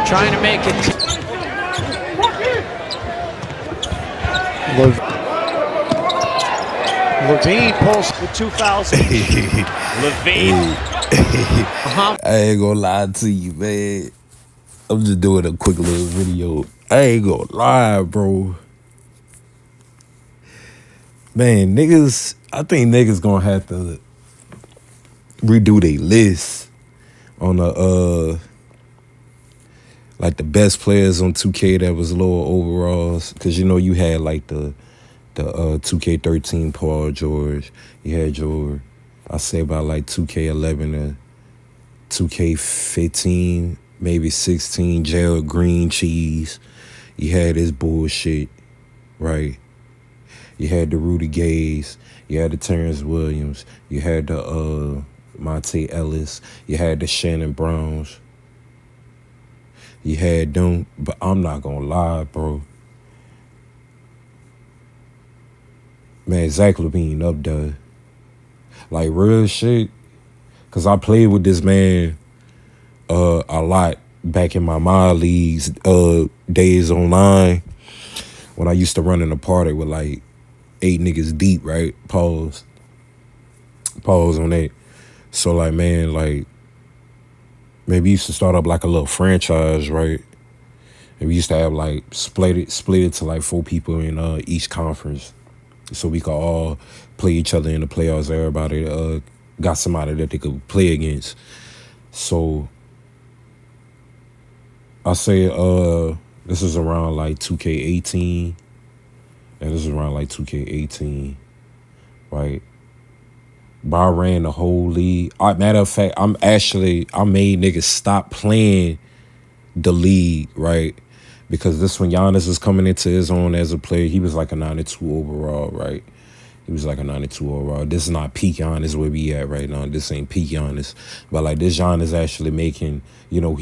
trying to make it. Lavine pulls with 2 fouls. Lavine. I ain't gonna lie to you, man. I'm just doing a quick little video. I ain't gonna lie, bro. Man, niggas, I think niggas gonna have to redo their list on the like the best players on 2K that was lower overalls. Cause you know you had like the 2K13 Paul George. You had your, I say about like 2K11 to 2K15, maybe 16, Gerald Green Cheese. You had this bullshit, right? You had the Rudy Gays. You had the Terrence Williams. You had the Monte Ellis. You had the Shannon Browns. You had them, but I'm not gonna lie, bro. Man, Zach LaVine up there. Like real shit. Cause I played with this man a lot back in my mod leagues days online when I used to run in a party with like 8 niggas deep, right? Pause on that. So like, man, like maybe used to start up like a little franchise, right? And we used to have like split it to like 4 people in each conference, so we could all play each other in the playoffs. Everybody got somebody that they could play against. So I say this is around like 2K18, and this is around like 2K18, right? But I ran the whole league. Matter of fact, I made niggas stop playing the league, right? Because this when Giannis was coming into his own as a player, he was like a 92 overall, right? He was like a 92 overall. This is not peak Giannis where we at right now. This ain't peak Giannis. But like this Giannis actually making, you know,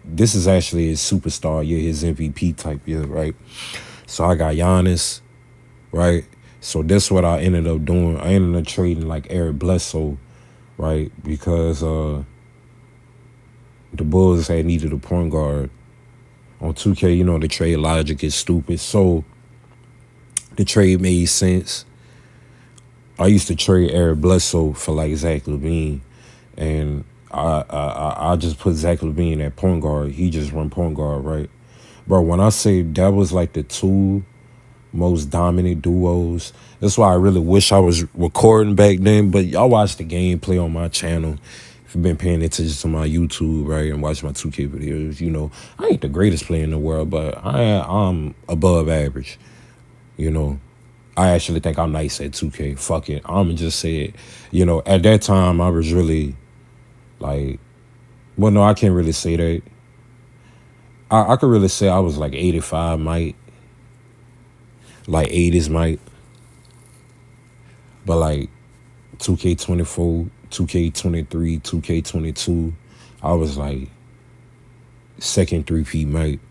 this is actually his superstar year, his MVP type year, right? So I got Giannis, right? So that's what I ended up doing. I ended up trading like Eric Bledsoe, right? Because the Bulls had needed a point guard. On 2K, you know, the trade logic is stupid. So the trade made sense. I used to trade Eric Bledsoe for like Zach LaVine, and I just put Zach LaVine at point guard. He just run point guard, right? Bro, when I say that was like the 2 most dominant duos, that's why I really wish I was recording back then. But y'all watch the gameplay on my channel. If you've been paying attention to my YouTube, right, and watch my 2K videos, you know, I ain't the greatest player in the world, but I'm above average, you know. I actually think I'm nice at 2K. Fuck it. I'm going to just say it. You know, at that time, I was really, like, well, no, I can't really say that. I could really say I was like 85 might. Like 80s might. But like 2K24, 2K23, 2K22, I was like second 3P might.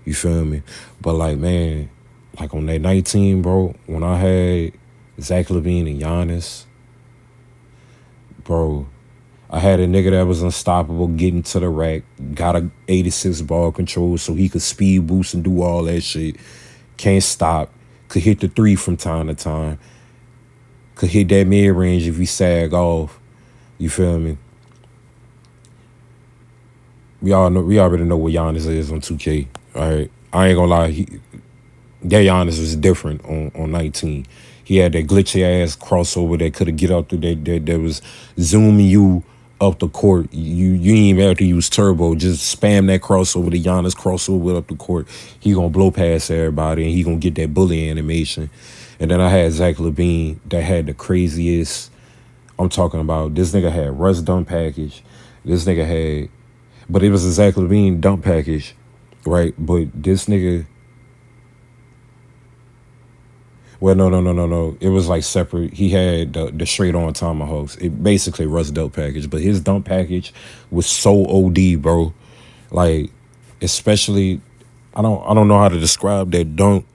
You feel me? But like, man, like on that 19, bro, when I had Zach LaVine and Giannis, bro, I had a nigga that was unstoppable, getting to the rack, got a 86 ball control so he could speed boost and do all that shit. Can't stop. Could hit the 3 from time to time. Could hit that mid-range if he sag off. You feel me? We already know what Giannis is on 2K. All right. I ain't gonna lie. That Giannis was different on 19. He had that glitchy ass crossover that could have get out through that was zooming you up the court. You ain't even have to use turbo. Just spam that crossover, the Giannis crossover up the court. He gonna blow past everybody and he gonna get that bully animation. And then I had Zach LaVine that had the craziest. I'm talking about this nigga had Russ dunk package. This nigga had, but it was a Zach LaVine dunk package, right? But this nigga. Well, no. It was like separate. He had the straight on tomahawks. It basically Russ dunk package, but his dunk package was so OD, bro. Like, especially, I don't know how to describe that dunk.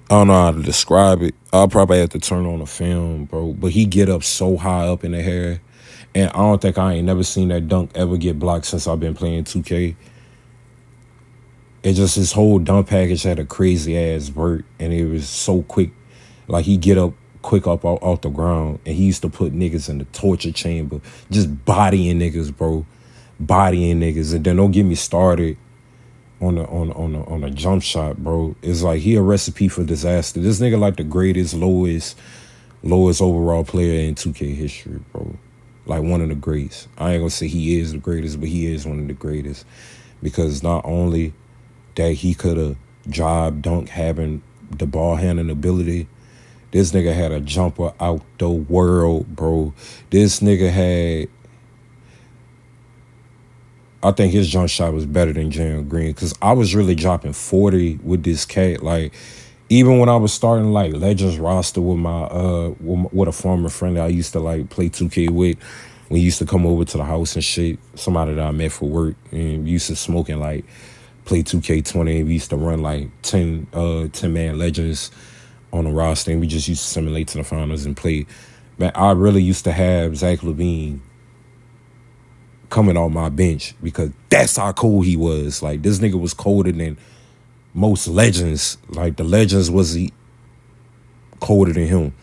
I don't know how to describe it. I'll probably have to turn on the film, bro. But he get up so high up in the hair, And I ain't never seen that dunk ever get blocked since I've been playing 2K. It just his whole dunk package had a crazy ass vert, and it was so quick. Like he get up quick up off the ground, and he used to put niggas in the torture chamber, just bodying niggas, bro, bodying niggas. And then don't get me started on a jump shot, bro. It's like he a recipe for disaster. This nigga like the greatest, lowest overall player in 2K history, bro. Like one of the greats. I ain't gonna say he is the greatest, but he is one of the greatest. Because not only that he could have drive, dunk, having the ball handling ability, this nigga had a jumper out the world, bro. This nigga had, I think his jump shot was better than Jalen Green, because I was really dropping 40 with this cat. Like, even when I was starting like Legends roster with my with a former friend that I used to like play 2K with, when he used to come over to the house and shit, somebody that I met for work, and we used to smoke and like play 2K20. We used to run like 10 man Legends on the roster, and we just used to simulate to the finals and play. Man, I really used to have Zach LaVine coming on my bench, because that's how cold he was. Like, this nigga was colder than most Legends. Like, the Legends was colder than him.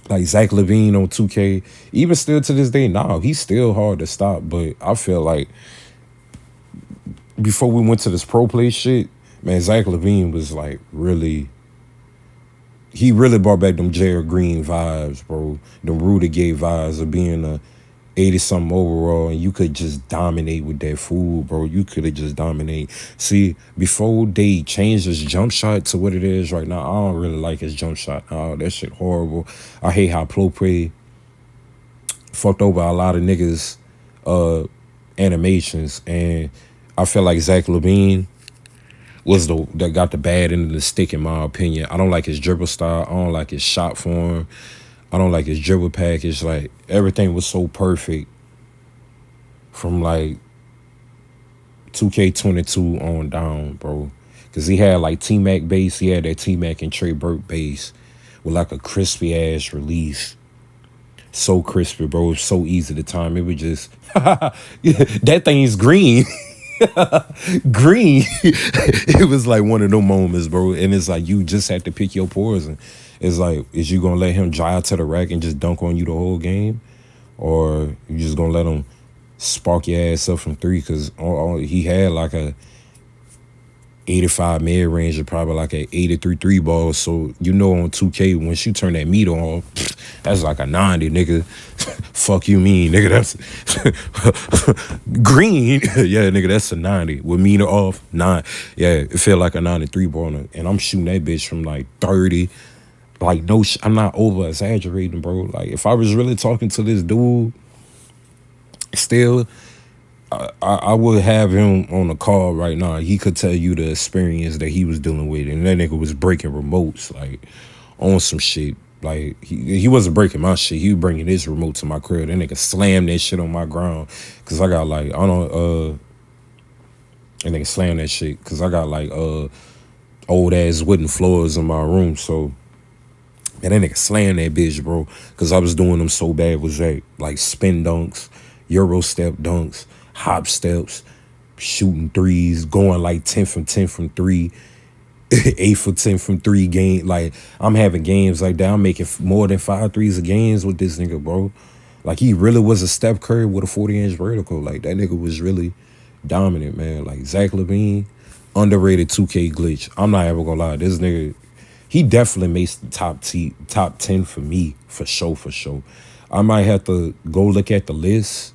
Like, Zach LaVine on 2K, even still to this day, he's still hard to stop. But I feel like before we went to this pro play shit, man, Zach LaVine was like he really brought back them Jared Green vibes, bro. Them Rudy Gay vibes of being a 80-something overall, and you could just dominate with that fool, bro. You could have just dominated. See, before they changed his jump shot to what it is right now, I don't really like his jump shot. Oh, that shit horrible. I hate how Pro Play fucked over a lot of niggas' animations, and I feel like Zach LaVine was that got the bad end of the stick, in my opinion. I don't like his dribble style. I don't like his shot form. I don't like his dribble package. Like, everything was so perfect from like 2K22 on down, bro. Because he had like T-Mac base. He had that T-Mac and Trey Burke base with like a crispy ass release. So crispy, bro. It was so easy to time. It was just, that thing's green. Green. It was like one of those moments, bro. And it's like, you just have to pick your poison. It's like, is you gonna let him drive to the rack and just dunk on you the whole game, or you just gonna let him spark your ass up from three? Because he had like a 85 mid range and probably like a 83 three ball. So you know, on 2K, once you turn that meter on, that's like a 90, nigga. Fuck you mean, nigga, that's green. Yeah, nigga, that's a 90. With meter off, 9. Yeah, it felt like a 93 ball. And I'm shooting that bitch from like 30. Like, no, I'm not over exaggerating, bro. Like, if I was really talking to this dude, still, I would have him on the call right now. He could tell you the experience that he was dealing with, and that nigga was breaking remotes, like, on some shit. Like, he wasn't breaking my shit. He was bringing his remote to my crib. That nigga slammed that shit on my ground, because I got, like, I don't, that nigga slammed that shit, because I got, like, old-ass wooden floors in my room, so... And that nigga slammed that bitch, bro, because I was doing them so bad with Zach. Like, spin dunks, Euro step dunks, hop steps, shooting threes, going like 10 from 10 from 3, 8 for 10 from 3 game. Like, I'm having games like that. I'm making more than 5 threes a games with this nigga, bro. Like, he really was a Steph Curry with a 40-inch vertical. Like, that nigga was really dominant, man. Like, Zach LaVine, underrated 2K glitch. I'm not ever gonna lie. This nigga... He definitely makes the top 10 for me, for sure. I might have to go look at the list.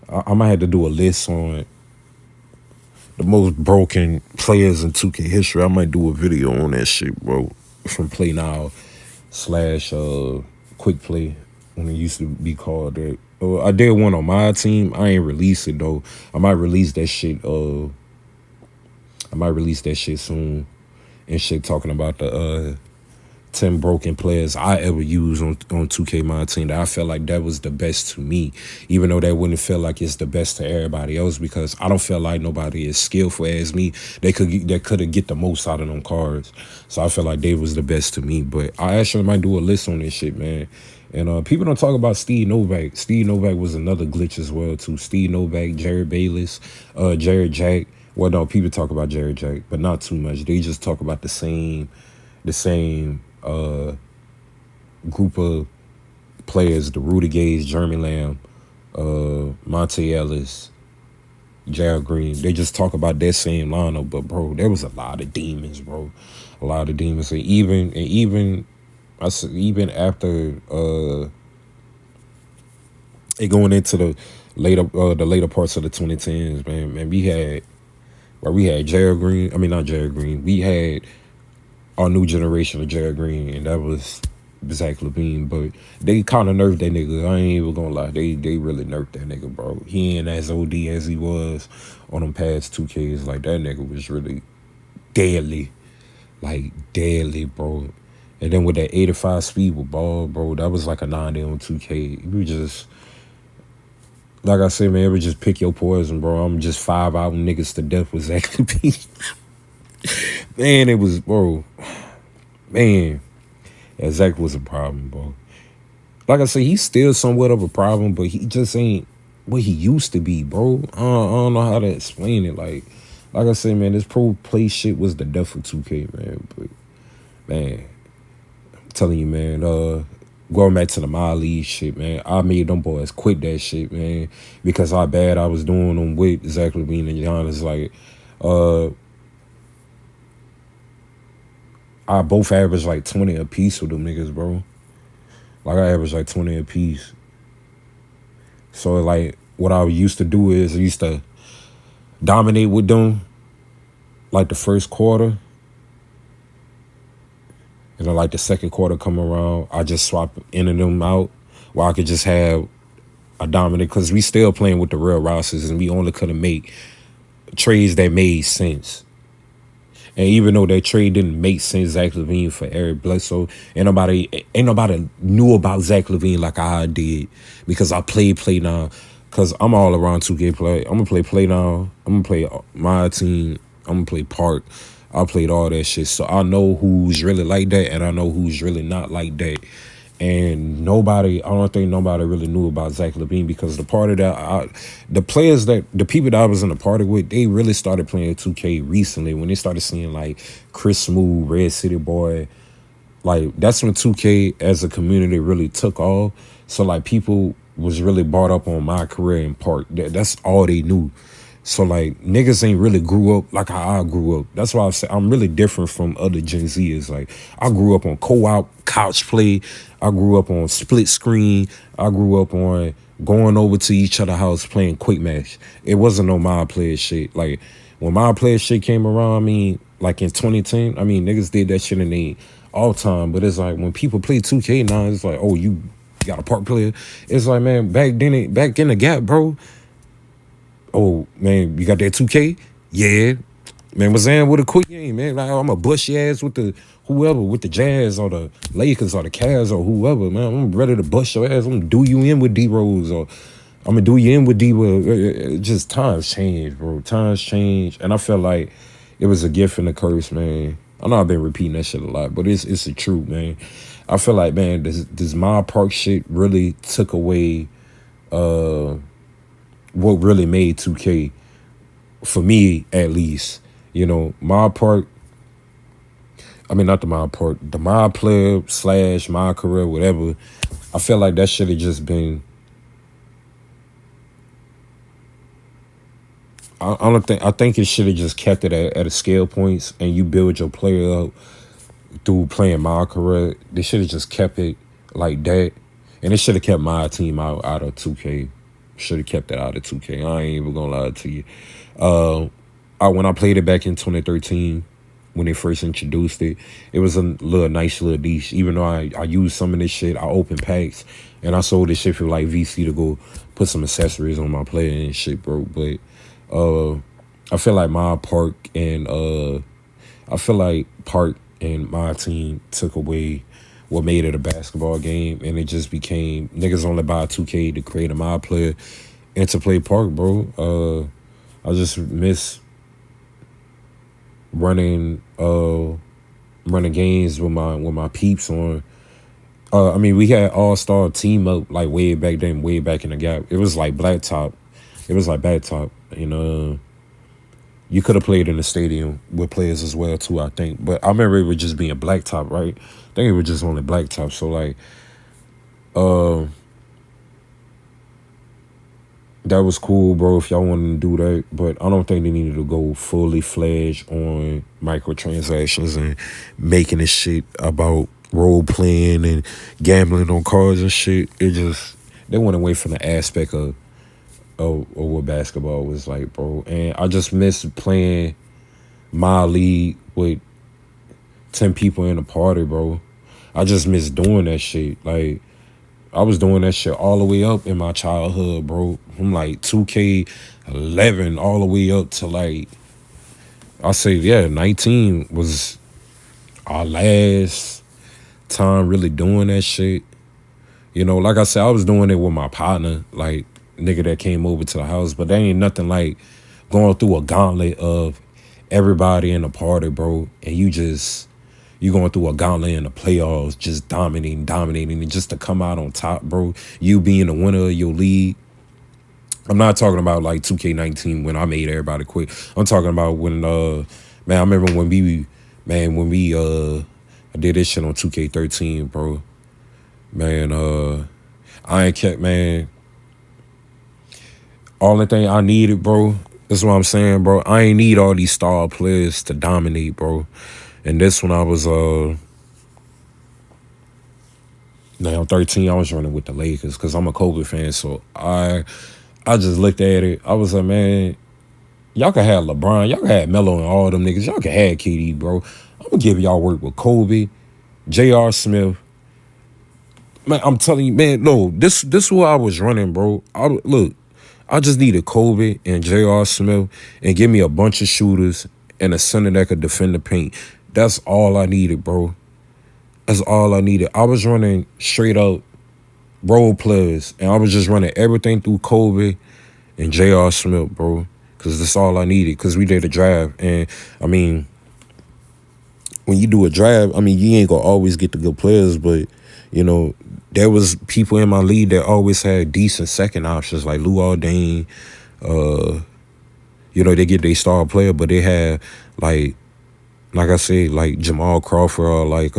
I might have to do a list on the most broken players in 2K history. I might do a video on that shit, bro. From Play Now / Quick Play, when it used to be called that. I did one on my team. I ain't released it, though. I might release that shit soon. And shit, talking about the 10 broken players I ever used on 2K my team, that I felt like that was the best to me, even though that wouldn't feel like it's the best to everybody else, because I don't feel like nobody is skillful as me. They could have get the most out of them cards. So I feel like they was the best to me. But I actually might do a list on this shit, man. And people don't talk about Steve Novak. Steve Novak was another glitch as well too. Steve Novak, Jared Bayless, Jared Jack. Well, no, people talk about Jared Jack, but not too much. They just talk about the same group of players: the Rudy Gay's, Jeremy Lamb, Monte Ellis, Jared Green. They just talk about that same lineup, but bro, there was a lot of demons, bro. A lot of demons, and even I said even after it going into the later parts of the 2010s, man, we had Jared Green. I mean, not Jared Green. We had our new generation of Jared Green, and that was Zach LaVine. But they kind of nerfed that nigga. I ain't even gonna lie. They really nerfed that nigga, bro. He ain't as OD as he was on them past 2Ks. Like, that nigga was really deadly. Like, deadly, bro. And then with that 85 speed with ball, bro, that was like a 90 on 2K. You just, like I said, man, it would just pick your poison, bro. I'm just 5 out niggas to death with Zach LaVine. Man, it was, bro. Man, yeah, Zach was a problem, bro. Like I said, he's still somewhat of a problem, but he just ain't what he used to be, bro. I don't know how to explain it. Like I said, man, this pro play shit was the death of 2K, man. But, man, I'm telling you, man, going back to the My League shit, man, I made them boys quit that shit, man, because how bad I was doing them with Zach LaVine and Giannis. Like, I both averaged like 20 apiece with them niggas, bro. Like, I averaged like 20 apiece. So, like, what I used to do is I used to dominate with them, like, the first quarter. And then, like, the second quarter come around, I just swap in and them out where I could just have a dominant, because we still playing with the real rosters and we only could have made trades that made sense. And even though that trade didn't make sense, Zach LaVine for Eric Bledsoe, ain't nobody knew about Zach LaVine like I did, because I played play now. Because I'm all around 2K play. I'm going to play now. I'm going to play my team. I'm going to play Park. I played all that shit. So I know who's really like that, and I know who's really not like that. And I don't think nobody really knew about Zach LaVine, because the people that I was in the party with, they really started playing 2K recently, when they started seeing like Chris Smooth, Red City Boy. Like, that's when 2K as a community really took off. So like, people was really brought up on my career in Park. That's all they knew. So like, niggas ain't really grew up like how I grew up. That's why I say I'm really different from other Gen Zers. Like, I grew up on co-op, couch play. I grew up on split screen. I grew up on going over to each other's house playing quick match. It wasn't no My Player shit. Like, when My Player shit came around, I mean, like in 2010, I mean, niggas did that shit in the all time. But it's like, when people play 2K now, it's like, oh, you got a Park player. It's like, man, back in the gap, bro. Oh, man, you got that 2K? Yeah. Man, was saying with a quick game, man. Like, I'm going to bust your ass with the whoever, with the Jazz or the Lakers or the Cavs or whoever, man. I'm ready to bust your ass. I'm going to do you in with D-Rose, or I'm going to do you in with D-Rose. Just times change, bro. Times change. And I felt like it was a gift and a curse, man. I know I've been repeating that shit a lot, but it's the truth, man. I feel like, man, this My Park shit really took away what really made 2K, for me at least. You know, My Park, I mean, not the My Park, the My Player / My Career, whatever. I feel like that should have just been, I think it should have just kept it at a scale points, and you build your player up through playing My Career. They should have just kept it like that. And it should have kept my team out of 2K. Should have kept that out of 2K. I ain't even gonna lie to you. When I played it back in 2013, when they first introduced it, it was a nice little niche. Even though I used some of this shit, I opened packs and I sold this shit for like VC to go put some accessories on my player and shit, bro. But I feel like Park and my team took away what made it a basketball game, and it just became niggas only buy 2K to create a My Player and to play Park, bro. I just miss running games with my peeps on I mean, we had all-star team up like way back then, way back in the gap. It was like blacktop. It was like blacktop. You could have played in the stadium with players as well too, I think. But I remember it was just being blacktop, right? I think it was just only blacktop. So like, that was cool, bro, if y'all wanted to do that. But I don't think they needed to go fully fledged on microtransactions and making this shit about role playing and gambling on cards and shit. They went away from the aspect of what basketball was like, bro. And I just miss playing my league with 10 people in a party, bro. I just miss doing that shit. Like, I was doing that shit all the way up in my childhood, bro. From like 2K11 all the way up to like, I say, yeah, 19 was our last time really doing that shit. Like I said, I was doing it with my partner, like nigga that came over to the house, but there ain't nothing like going through a gauntlet of everybody in the party, bro, and you going through a gauntlet in the playoffs, just dominating, and just to come out on top, bro. You being the winner of your league. I'm not talking about like 2K19 when I made everybody quit. I'm talking about when, man, I remember when we I did this shit on 2K13, bro. Man, I ain't kept, man. Only thing I needed, bro, that's what I'm saying, bro. I ain't need all these star players to dominate, bro. And this when I was now 13, I was running with the Lakers because I'm a Kobe fan. So I just looked at it. I was like, man, y'all can have LeBron, y'all can have Melo and all them niggas. Y'all can have KD, bro. I'm gonna give y'all work with Kobe, J.R. Smith. Man, I'm telling you, man, no, this is what I was running, bro. I just needed Kobe and J.R. Smith and give me a bunch of shooters and a center that could defend the paint. That's all I needed, bro. That's all I needed. I was running straight up role players, and I was just running everything through Kobe and J.R. Smith, bro, because that's all I needed, because we did a draft. And, I mean, when you do a draft, I mean, you ain't going to always get the good players, but, there was people in my league that always had decent second options, like Lou Aldane. They get their star player, but they had, like I said, like Jamal Crawford or like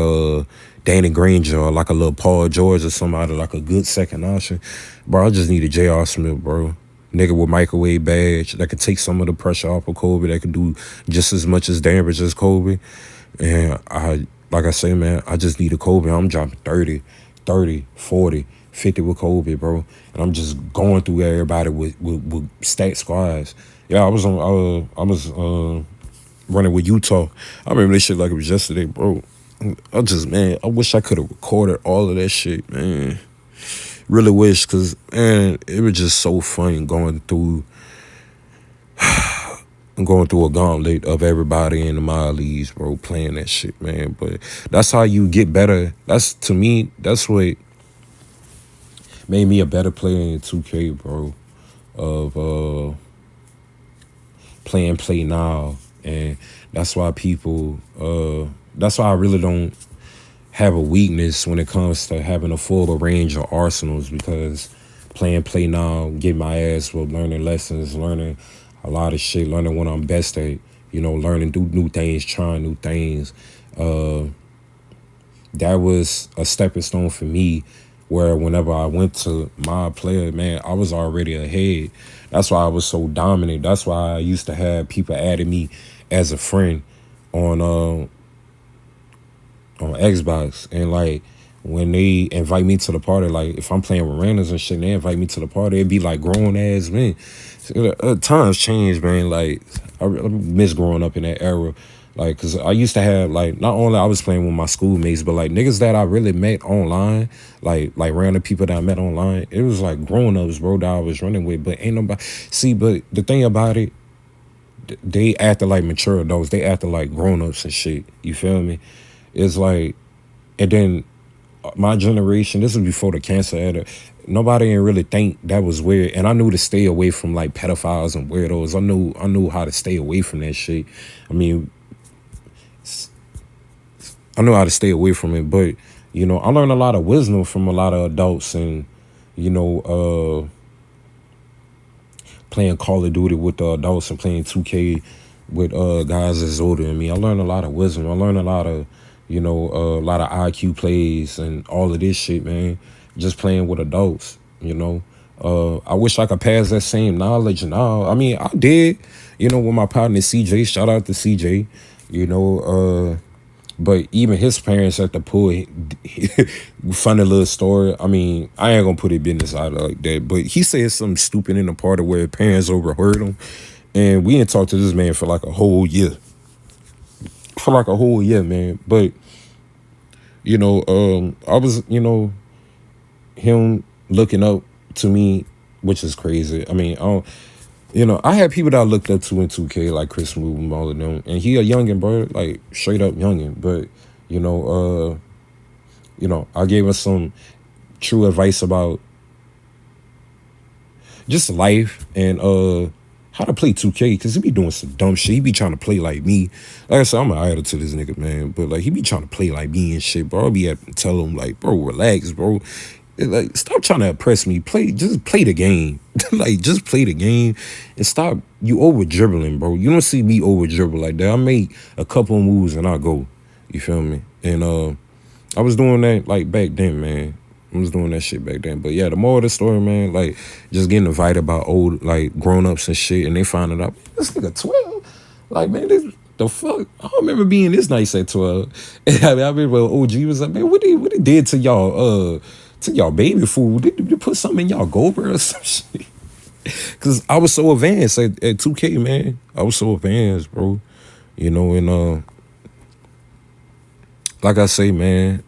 Danny Granger or like a little Paul George or somebody, like a good second option. Bro, I just needed J.R. Smith, bro. Nigga with microwave badge that could take some of the pressure off of Kobe, that could do just as much as damage as Kobe. And like I say, man, I just needed Kobe. I'm dropping 30, 40, 50 with Kobe, bro. And I'm just going through everybody with stacked squads. Yeah, I was running with Utah. I remember this shit like it was yesterday, bro. I wish I could have recorded all of that shit, man. Really wish, because, man, it was just so fun going through a gauntlet of everybody in the mile leagues, bro, playing that shit, man. But that's how you get better. To me, that's what made me a better player in 2K, bro, of playing play now. And that's why that's why I really don't have a weakness when it comes to having a full range of arsenals, because playing play now, get my ass with learning lessons, learning a lot of shit, learning what I'm best at, learning do new things, trying new things. That was a stepping stone for me, where whenever I went to my player, man, I was already ahead. That's why I was so dominant. That's why I used to have people adding me as a friend on Xbox. And like, when they invite me to the party, like if I'm playing with randoms and shit, and they invite me to the party, it'd be like grown ass men. Times change, man. Like, I miss growing up in that era. Like, cause I used to have, like, not only I was playing with my schoolmates, but like niggas that I really met online, like random people that I met online, it was like grown ups, bro, that I was running with. But ain't nobody see. But the thing about it, they acted like mature adults. They acted like grown ups and shit. You feel me? It's like, and then my generation, this was before the cancer era, nobody didn't really think that was weird. And I knew to stay away from like pedophiles and weirdos. I knew how to stay away from that shit. I mean, I knew how to stay away from it, but You know, I learned a lot of wisdom from a lot of adults, and you know, playing Call of Duty with the adults and playing 2K with guys that's older than me. I learned a lot of wisdom. I learned a lot of, you know, a lot of IQ plays and all of this shit, man. Just playing with adults, you know. I wish I could pass that same knowledge now. I mean, I did, you know, with my partner CJ. Shout out to CJ, you know. But even his parents at the pool, funny little story. I mean, I ain't gonna put it business out like that, but he said something stupid in the part of where his parents overheard him, and we didn't talk to this man for like a whole year. For like a whole year, man. But you know, I was, you know, him looking up to me, which is crazy. I mean, I don't. You know, I had people that I looked up to in 2K, like Chris Move and all of them. And he a youngin', bro, like straight up youngin'. But, you know, I gave us some true advice about just life and how to play 2K, because he be doing some dumb shit. He be trying to play like me. Like I said, I'm an idol to this nigga, man. But like he be trying to play like me and shit, bro. I'll be having to tell him, like, bro, relax, bro. Like, stop trying to impress me. Just play the game. Like, just play the game and stop. You over dribbling, bro. You don't see me over dribble like that. I make a couple of moves and I go. You feel me? And I was doing that like back then, man. I was doing that shit back then. But yeah, the moral of the story, man, like just getting invited by old, like grown ups and shit, and they finding out this nigga 12. Like, man, this the fuck? I don't remember being this nice at 12. And I remember OG was like, man, what they did to y'all? To y'all baby food, they put something in y'all Goldberg or some shit. Cause I was so advanced at 2K, man. I was so advanced, bro. You know, and like I say, man,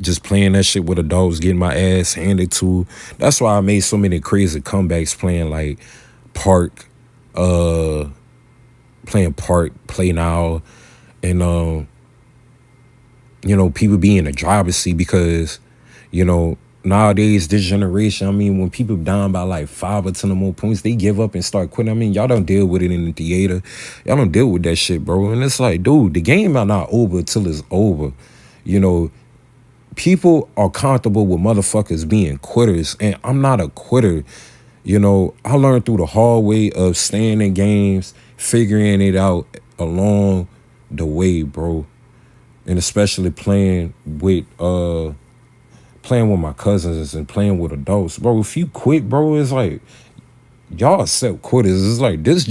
just playing that shit with adults, getting my ass handed to. That's why I made so many crazy comebacks playing like Park, playing Park, Play Now, and you know, people be in the driver's seat because, you know, nowadays, this generation, I mean, when people down by like 5 or 10 or more points, they give up and start quitting. I mean, y'all don't deal with it in the theater. Y'all don't deal with that shit, bro. And it's like, dude, the game are not over till it's over. You know, people are comfortable with motherfuckers being quitters, and I'm not a quitter. You know, I learned through the hard way of staying in games, figuring it out along the way, bro. And especially playing with my cousins and playing with adults, bro. If you quit, bro, it's like y'all accept quitters. It's like this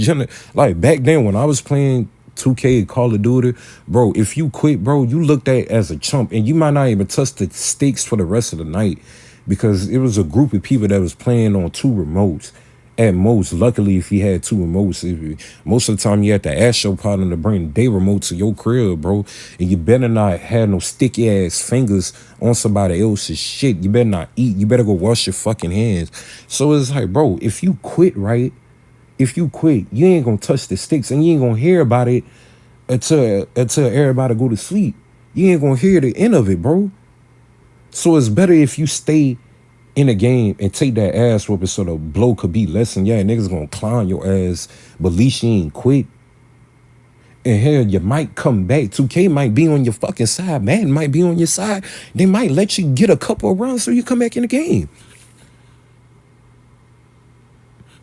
like back then when I was playing 2K Call of Duty, bro, if you quit, bro, you looked at as a chump, and you might not even touch the stakes for the rest of the night because it was a group of people that was playing on 2 remotes. At most, luckily, if you had 2 remotes, most of the time you had to ask your partner to bring their remote to your crib, bro. And you better not have no sticky ass fingers on somebody else's shit. You better not eat. You better go wash your fucking hands. So it's like, bro, if you quit, right? If you quit, you ain't gonna touch the sticks, and you ain't gonna hear about it until everybody go to sleep. You ain't gonna hear the end of it, bro. So it's better if you stay in a game and take that ass whooping so the blow could be less, and yeah, niggas gonna clown your ass, but at least you ain't quit. And hell, you might come back. 2K might be on your fucking side. Man might be on your side. They might let you get a couple of runs so you come back in the game.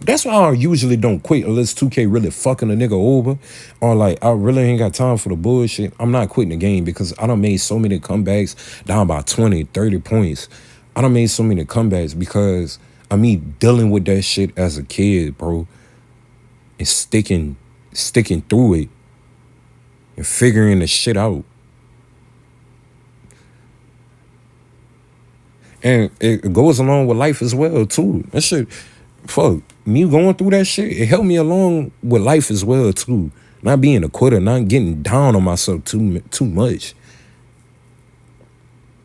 That's why I usually don't quit unless 2K really fucking a nigga over, or like I really ain't got time for the bullshit. I'm not quitting the game because I done made so many comebacks down by 20, 30 points. I done made so many comebacks because of me dealing with that shit as a kid, bro, and sticking through it and figuring the shit out. And it goes along with life as well, too. That shit, fuck, me going through that shit, it helped me along with life as well, too. Not being a quitter, not getting down on myself too much.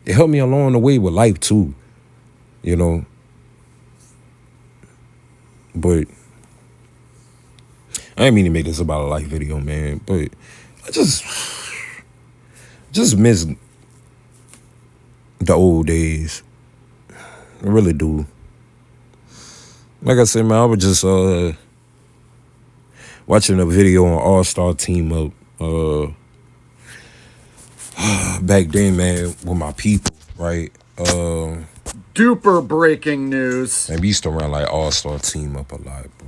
It helped me along the way with life, too. You know? But I didn't mean to make this about a life video, man. But I just miss the old days. I really do. Like I said, man, I was just watching a video on All-Star Team Up. back then, man, with my people, right? Duper breaking news. And we used to run like All-Star Team Up a lot, bro.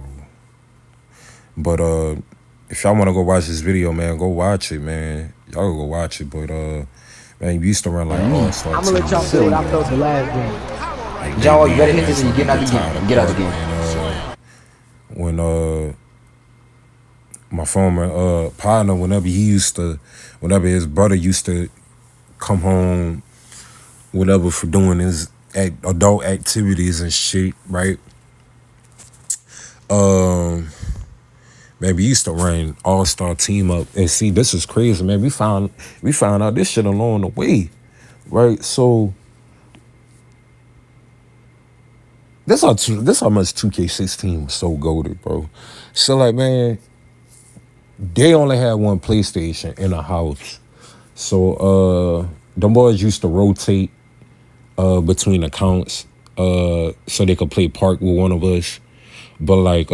But if y'all want to go watch this video, man, go watch it, man. Y'all go watch it, but man, we used to run like All-Star Team Up. I'm gonna let y'all feel what I felt the last game. Like, John, you better hit this and you get out the game. Get out the game. When my former partner, whenever his brother used to come home, whatever, for doing his adult activities and shit, right? Man, we used to run All-Star Team Up, and see, this is crazy, man. We found out this shit along the way, right? So this how much 2K16 was so goated, bro. So like, man, they only had one PlayStation in a house, so them boys used to rotate between accounts so they could play park with one of us. But like